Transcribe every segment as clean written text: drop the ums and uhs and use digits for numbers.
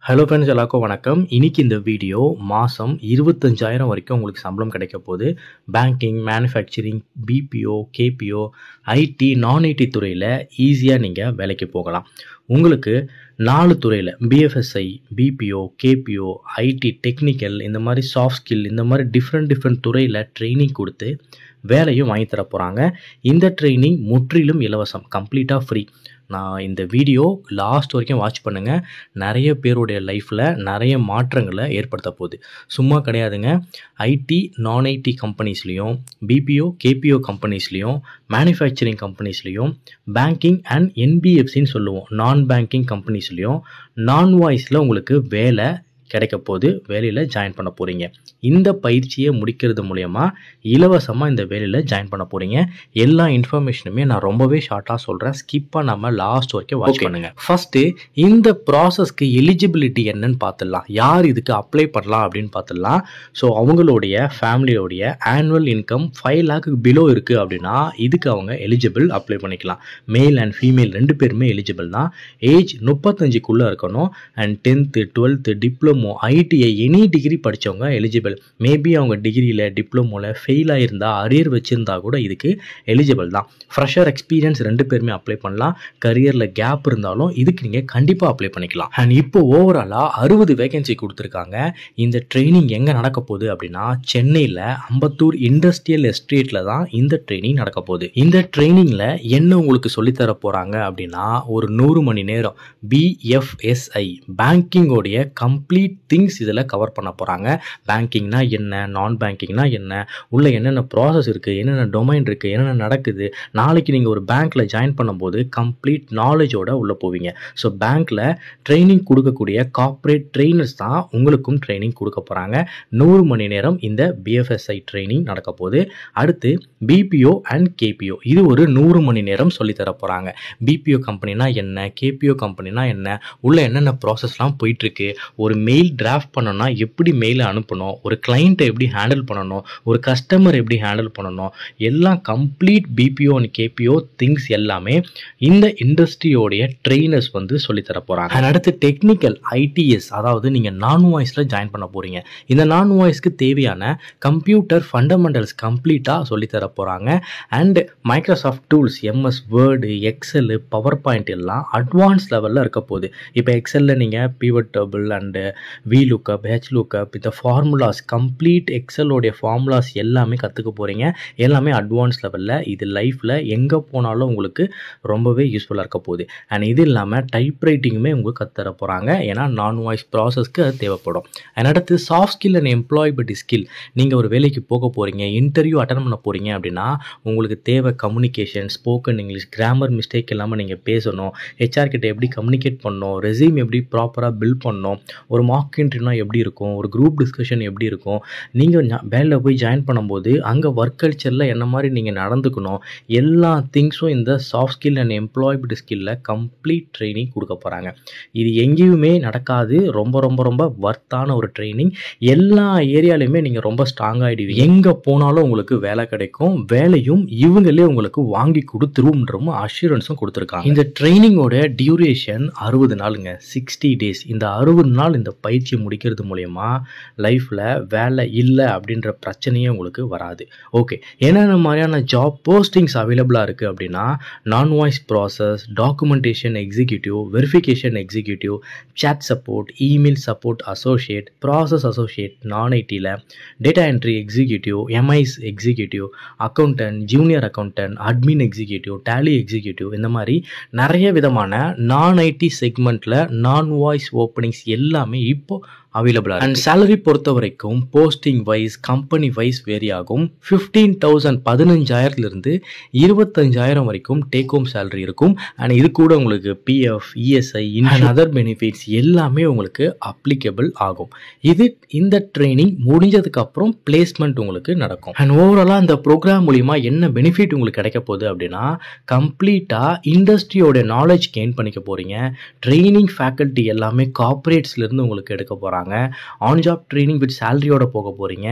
Hello friends, எல்லாருக்கும் வணக்கம். இன்னைக்கு இந்த வீடியோ மாதம் 25,000 வரைக்கும் உங்களுக்கு சம்பளம் கிடைக்க போகுது. Banking, manufacturing, BPO, KPO, IT, நான் ஐடி துறையில் ஈஸியாக நீங்கள் வேலைக்கு போகலாம். உங்களுக்கு 4 துறையில் BFSI, BPO, KPO, IT, technical, இந்த மாதிரி சாஃப்ட் ஸ்கில், இந்த மாதிரி டிஃப்ரெண்ட் துறையில் ட்ரைனிங் கொடுத்து வேலையும் வாங்கி தர போகிறாங்க. இந்த ட்ரைனிங் முற்றிலும் இலவசம், கம்ப்ளீட்டாக ஃப்ரீ. நான் இந்த வீடியோ லாஸ்ட் வரைக்கும் வாட்ச் பண்ணுங்கள். நிறைய பேருடைய லைஃப்பில் நிறைய மாற்றங்களை ஏற்படுத்த போகுது. சும்மா கிடையாதுங்க. ஐடி, நான் ஐடி கம்பெனிஸ்லேயும், பிபிஓ, கேபிஓ கம்பெனிஸ்லேயும், மேனுஃபேக்சரிங் கம்பெனிஸ்லேயும், பேங்கிங் அண்ட் என்பிஎஃப்சின்னு சொல்லுவோம், நான் பேங்கிங் கம்பெனிஸ்லேயும் நான் வாய்ஸில் உங்களுக்கு வேலை கிடைக்க போது. வேலையில் ஜாயின் பண்ண போகிறீங்க. இந்த பயிற்சியை முடிக்கிறது மூலயமா இலவசமாக இந்த வேலையில் ஜாயின் பண்ண போகிறீங்க. எல்லா இன்ஃபர்மேஷனுமே நான் ரொம்பவே ஷார்ட்டாக சொல்கிறேன். ஸ்கிப் பண்ணாமல் லாஸ்ட் வரைக்கும் வாட்ச் பண்ணுங்கள். ஃபஸ்ட்டு இந்த ப்ராசஸ்க்கு எலிஜிபிலிட்டி என்னன்னு பார்த்துடலாம். யார் இதுக்கு அப்ளை பண்ணலாம் அப்படின்னு பார்த்துடலாம். ஸோ அவங்களுடைய ஃபேமிலியோடைய ஆனுவல் இன்கம் 5 lakh பிலோ இருக்குது அப்படின்னா இதுக்கு அவங்க எலிஜிபிள் அப்ளை பண்ணிக்கலாம். மேல் அண்ட் ஃபீமேல் 2 பேருமே எலிஜிபிள் தான். ஏஜ் 35க்குள்ளே இருக்கணும். And 10th, 12th, diploma, ITI, any degree படித்தவங்க எலிஜிபிள். மேபி அவங்க டிகிரியில், டிப்ளமோவில் ஃபெயில் ஆகிருந்தா, அரியர் வச்சுருந்தா கூட இதுக்கு எலிஜிபிள் தான். ஃப்ரெஷர், எக்ஸ்பீரியன்ஸ் 2 பேருமே அப்ளை பண்ணலாம். கரியரில் கேப் இருந்தாலும் இதுக்கு நீங்கள் கண்டிப்பாக அப்ளை பண்ணிக்கலாம். அண்ட் இப்போ ஓவராலாக 60 வேகன்சி கொடுத்துருக்காங்க. இந்த ட்ரைனிங் எங்கே நடக்க போகுது அப்படின்னா சென்னையில் அம்பத்தூர் இண்டஸ்ட்ரியல் எஸ்டேட்டில் தான் இந்த ட்ரைனிங் நடக்க போகுது. இந்த ட்ரைனிங்கில் என்ன உங்களுக்கு சொல்லித்தர போகிறாங்க அப்படின்னா ஒரு 100 மணி நேரம் பிஎஃப்எஸ்ஐ பேங்கிங்கோடைய கம்ப்ளீட் திங்ஸ் இதில் கவர் பண்ண போகிறாங்க. பேங்கிங்னா என்ன, நான் பேங்கிங்னா என்ன, உள்ள என்னென்ன ப்ராசஸ் இருக்குது, என்னென்ன டொமைன் இருக்குது, என்னென்ன நடக்குது. நாளைக்கு நீங்கள் ஒரு பேங்க்கில் ஜாயின் பண்ணும்போது கம்ப்ளீட் நாலேஜோட உள்ளே போவீங்க. ஸோ பேங்க்கில் ட்ரைனிங் கொடுக்கக்கூடிய கார்ப்பரேட் ட்ரெயினர்ஸ் தான் உங்களுக்கும் ட்ரைனிங் கொடுக்க போகிறாங்க. 100 மணி நேரம் இந்த பிஎஃப்எஸ்ஐ ட்ரைனிங் நடக்க போகுது. அடுத்து பிபிஓ அண்ட் கேபிஓ, இது ஒரு 100 மணி நேரம் சொல்லித்தர போகிறாங்க. பிபிஓ கம்பெனினா என்ன, கேபிஓ கம்பெனினா என்ன, உள்ள என்னென்ன ப்ராசஸ்லாம் போயிட்டுருக்கு, ஒரு மெயில் டிராஃப்ட் பண்ணணும்னா எப்படி மெயிலை அனுப்பணும், ஒரு கிளைண்ட்டை எப்படி ஹேண்டில் பண்ணணும், ஒரு கஸ்டமர் எப்படி ஹேண்டில் பண்ணணும், எல்லாம் complete BPO and KPO things எல்லாமே இந்த இண்டஸ்ட்ரியோடைய ட்ரெயினர்ஸ் வந்து சொல்லித்தர போகிறாங்க. அண்ட் அடுத்து டெக்னிக்கல் ஐடிஎஸ், அதாவது நீங்கள் நான் வாய்ஸில் ஜாயின் பண்ண போகிறீங்க. இந்த நான் வாய்ஸ்க்கு தேவையான கம்ப்யூட்டர் ஃபண்டமெண்டல்ஸ் கம்ப்ளீட்டாக சொல்லித்தர போகிறாங்க. And Microsoft tools, MS Word, Excel, PowerPoint எல்லாம் அட்வான்ஸ் லெவலில் இருக்க போகுது. இப்போ எக்ஸலில் நீங்கள் pivot table and VLOOKUP, HLOOKUP, இந்த ஃபார்முலாஸ், கம்ப்ளீட் எக்ஸலோடைய ஃபார்முலாஸ் எல்லாமே கற்றுக்க போகிறீங்க. எல்லாமே அட்வான்ஸ் லெவலில். இது லைஃப்பில் எங்கே போனாலும் உங்களுக்கு ரொம்பவே யூஸ்ஃபுல்லாக இருக்க போகுது. அண்ட் இது இல்லாமல் டைப் ரைட்டிங்குமே உங்களுக்கு கற்றுத்தர போகிறாங்க. ஏன்னா நான் வாய்ஸ் ப்ராசஸ்க்கு அது தேவைப்படும். அண்ட் அடுத்து soft skill and employability skill. நீங்கள் ஒரு வேலைக்கு போக போகிறீங்க, இன்டர்வியூ அட்டன் பண்ண போகிறீங்க அப்படின்னா உங்களுக்கு தேவை communication, spoken English, grammar mistake இல்லாமல் நீங்கள் பேசணும், ஹெச்ஆர் கிட்ட எப்படி கம்யூனிகேட் பண்ணணும், ரெஸ்யூம் எப்படி ப்ராப்பராக பில்ட் பண்ணணும், ஒரு மார்க் இன்டர்வியூனா எப்படி இருக்கும், ஒரு குரூப் டிஸ்கஷன் எப்படி இருக்கும், நீங்கள் வேலையில் போய் ஜாயின் பண்ணும்போது அங்கே ஒர்க் கல்ச்சரில் என்ன மாதிரி நீங்கள் நடந்துக்கணும், எல்லா திங்ஸும் இந்த சாஃப்ட் ஸ்கில் அண்ட் எம்ப்ளாயபிலிட்டி ஸ்கில்லில் கம்ப்ளீட் ட்ரைனிங் கொடுக்க போகிறாங்க. இது எங்கேயுமே நடக்காது. ரொம்ப ரொம்ப ரொம்ப வர்த்தான ஒரு ட்ரைனிங். எல்லா ஏரியாலையுமே நீங்கள் ரொம்ப ஸ்ட்ராங் ஆகிடுவீங்க. எங்கே போனாலும் உங்களுக்கு வேலை கிடைக்கும். வேலையும் இவங்களே உங்களுக்கு வாங்கி கொடுத்துருவோம்ன்ற அஷூரன்ஸும் கொடுத்துருக்காங்க. இந்த ட்ரைனிங்கோட டியூரேஷன் 60 நாளுங்க, 60 days. இந்த 60 நாள் இந்த பயிற்சியை முடிக்கிறது மூலயமா லைஃப்பில் வேலை இல்லை அப்படின்ற பிரச்சனையே உங்களுக்கு வராது. ஓகே, என்னென்ன மாதிரியான ஜாப் போஸ்டிங்ஸ் அவைலபிளாக இருக்குது அப்படின்னா நான் voice process, documentation executive, verification executive, chat support, email support associate, process associate நான் ஐடியில், data entry executive, MIS executive, accountant, junior accountant, admin executive, Tally executive, இந்த மாதிரி நிறைய விதமான நான் ஐடி செக்மெண்ட்டில் நான் வாய்ஸ் ஓப்பனிங்ஸ் எல்லாமே இப்போ அவைலபிளாக. அண்ட் சேலரி பொறுத்த வரைக்கும் posting wise, company wise vary ஆகும். 15,000 15,000லிருந்து 25,000 வரைக்கும் டேக் ஹோம் சேலரி இருக்கும். அண்ட் இது கூட உங்களுக்கு PF, ESI, and other benefits எல்லாமே உங்களுக்கு அப்ளிகபிள் ஆகும். இந்த ட்ரைனிங் முடிஞ்சதுக்கு அப்புறம் பிளேஸ்மெண்ட் உங்களுக்கு நடக்கும். அண்ட் ஓவராலாக இந்த ப்ரோக்ராம் மூலிமா என்ன பெனிஃபிட் உங்களுக்கு கிடைக்க போகுது அப்படின்னா கம்ப்ளீட்டாக இண்டஸ்ட்ரியோட நாலேஜ் கெயின் பண்ணிக்க போகிறீங்க. ட்ரைனிங் ஃபேக்கல்ட்டி எல்லாமே கார்பரேட்ஸ்லேருந்து உங்களுக்கு எடுக்க போகிறாங்க. தராங்க. ஆன் ஜாப் ட்ரெய்னிங் வித் சேலரியோட போக போகிறீங்க.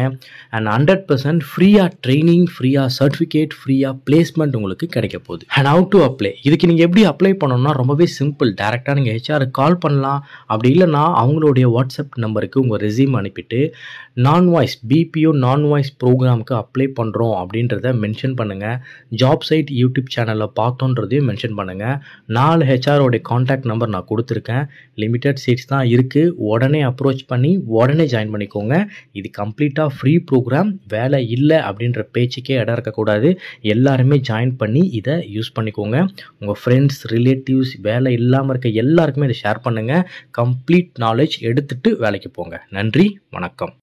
அண்ட் 100% ஃப்ரீயாக ட்ரெய்னிங், ஃப்ரீயாக சர்டிஃபிகேட், ஃப்ரீயாக பிளேஸ்மெண்ட் உங்களுக்கு கிடைக்க போகுது. அண்ட் ஹவ் டு அப்ளை, இதுக்கு நீங்கள் எப்படி அப்ளை பண்ணணும்னா ரொம்பவே சிம்பிள். டேரெக்டாக நீங்கள் ஹெச்ஆருக்கு கால் பண்ணலாம். அப்படி இல்லைன்னா அவங்களுடைய வாட்ஸ்அப் நம்பருக்கு உங்கள் ரெஸ்யூம் அனுப்பிட்டு நான் வாய்ஸ் பிபிஓ நான் வாய்ஸ் ப்ரோக்ராமுக்கு அப்ளை பண்ணுறோம் அப்படின்றத மென்ஷன் பண்ணுங்கள். ஜாப் சைட் யூடியூப் சேனலில் பார்த்தோன்றதையும் மென்ஷன் பண்ணுங்கள். 4 ஹெச்ஆரோடைய காண்டாக்ட் நம்பர் நான் கொடுத்துருக்கேன். லிமிட்டட் சீட்ஸ் தான் இருக்குது. உடனே அப்ரோச் பண்ணி உடனே ஜாயின் பண்ணிக்கோங்க. இது கம்ப்ளீட்டாக ஃப்ரீ ப்ரோக்ராம். வேலை இல்லை அப்படின்ற பேச்சுக்கே இடம் இருக்கக்கூடாது. எல்லாருமே ஜாயின் பண்ணி இதை யூஸ் பண்ணிக்கோங்க. உங்கள் ஃப்ரெண்ட்ஸ், ரிலேட்டிவ்ஸ், வேலை இல்லாமல் இருக்க எல்லாருக்குமே இதை ஷேர் பண்ணுங்கள். கம்ப்ளீட் நாலேஜ் எடுத்துகிட்டு வேலைக்கு போங்க. நன்றி, வணக்கம்.